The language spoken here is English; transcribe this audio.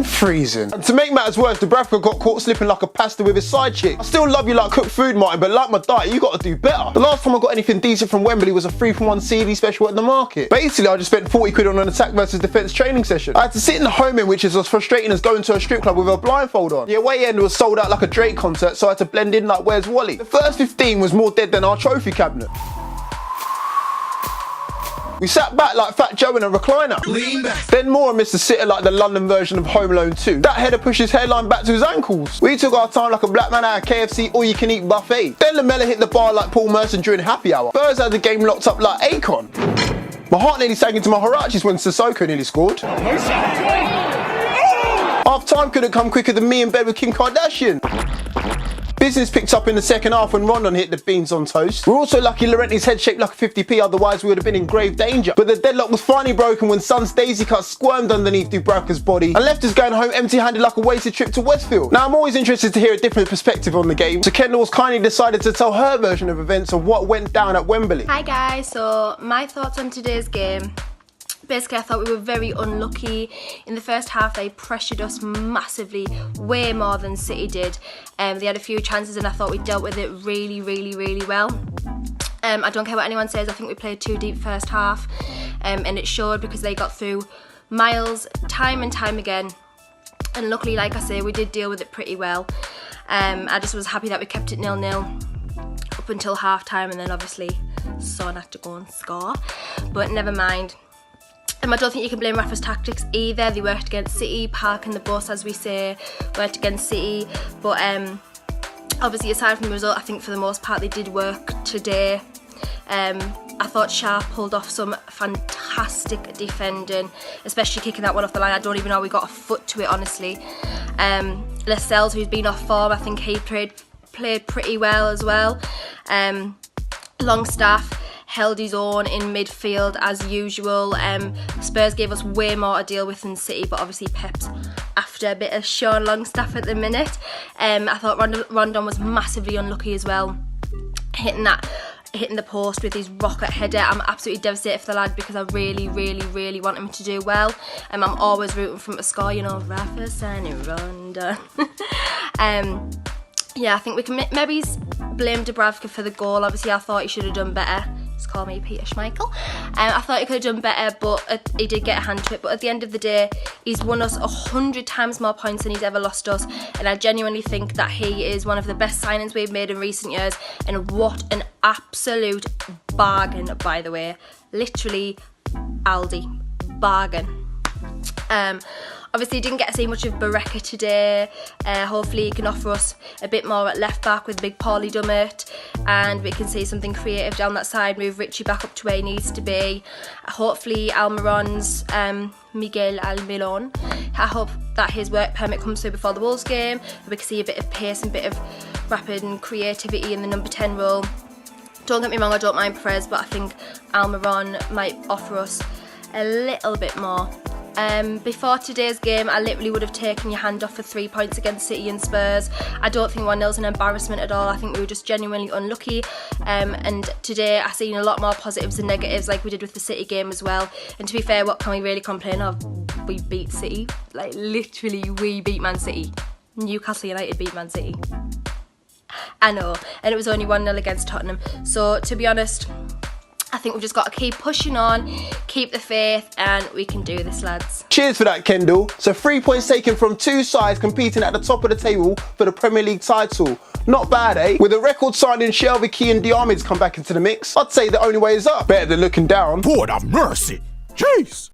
Freezing. And to make matters worse, Dubravka got caught slipping like a pasta with his side chick. I still love you like cooked food, Martin, but like my diet, you gotta do better. The last time I got anything decent from Wembley was a 3-for-1 CD special at the market. Basically, I just spent 40 quid on an attack versus defence training session. I had to sit in the home end, which is as frustrating as going to a strip club with a blindfold on. The away end was sold out like a Drake concert, so I had to blend in like Where's Wally. The first 15 was more dead than our trophy cabinet. We sat back like Fat Joe in a recliner. Lean back. Then Moore missed a sitter like the London version of Home Alone 2. That header pushed his hairline back to his ankles. We took our time like a black man at a KFC all-you-can-eat buffet. Then Lamella hit the bar like Paul Merson during happy hour. Spurs had the game locked up like Akon. My heart nearly sank into my Harachis when Sissoko nearly scored. Half time couldn't come quicker than me in bed with Kim Kardashian. Business picked up in the second half when Rondon hit the beans on toast. We're also lucky Laurenti's head shaped like a 50p, otherwise we would have been in grave danger. But the deadlock was finally broken when Son's daisy cut squirmed underneath Dubravka's body and left us going home empty-handed like a wasted trip to Westfield. Now I'm always interested to hear a different perspective on the game, so Kendall was kindly decided to tell her version of events of what went down at Wembley. Hi guys, so my thoughts on today's game. Basically, I thought we were very unlucky. In the first half, they pressured us massively, way more than City did. They had a few chances and I thought we dealt with it really, really, really well. I don't care what anyone says, I think we played too deep first half. And it showed because they got through miles time and time again. And luckily, like I say, we did deal with it pretty well. I just was happy that we kept it 0-0 up until half time, and then obviously Son had to go and score. But never mind. I don't think you can blame Rafa's tactics either. They worked against City, parking the bus as we say, worked against City. But obviously aside from the result, I think for the most part they did work today. I thought Sharp pulled off some fantastic defending, especially kicking that one off the line. I don't even know how we got a foot to it, honestly. Lascelles, who's been off form, I think he played pretty well as well. Longstaff held his own in midfield as usual. Spurs gave us way more to deal with than City, but obviously Pep's after a bit of Sean Longstaff at the minute. I thought Rondon was massively unlucky as well, hitting the post with his rocket header. I'm absolutely devastated for the lad because I really, really, really want him to do well. I'm always rooting for him to score, you know, Rafa, Sane, Rondon. Yeah, I think we can maybe blame Dubravka for the goal. Obviously, I thought he should have done better. Just call me Peter Schmeichel. I thought he could have done better, but he did get a hand to it. But at the end of the day, he's won us 100 times more points than he's ever lost us. And I genuinely think that he is one of the best signings we've made in recent years. And what an absolute bargain, by the way. Literally, Aldi. Bargain. Obviously didn't get to see much of Bareka today. Hopefully he can offer us a bit more at left back with big Paulie Dummett, and we can see something creative down that side, move Richie back up to where he needs to be. Hopefully Almiron's Miguel Almiron, I hope that his work permit comes through before the Wolves game, we can see a bit of pace and a bit of rapid and creativity in the number 10 role. Don't get me wrong, I don't mind Perez, but I think Almiron might offer us a little bit more. Before today's game, I literally would have taken your hand off for 3 points against City and Spurs. I don't think 1-0's an embarrassment at all. I think we were just genuinely unlucky. And today I've seen a lot more positives than negatives, like we did with the City game as well. And to be fair, what can we really complain of? We beat City. Like, literally, we beat Man City. Newcastle United beat Man City. I know. And it was only 1-0 against Tottenham. So, to be honest, I think we've just got to keep pushing on, keep the faith, and we can do this, lads. Cheers for that, Kendall. So 3 points taken from two sides competing at the top of the table for the Premier League title. Not bad, eh? With a record signing Shelby Key and Diarmid's come back into the mix, I'd say the only way is up. Better than looking down. Lord have mercy. Jeez.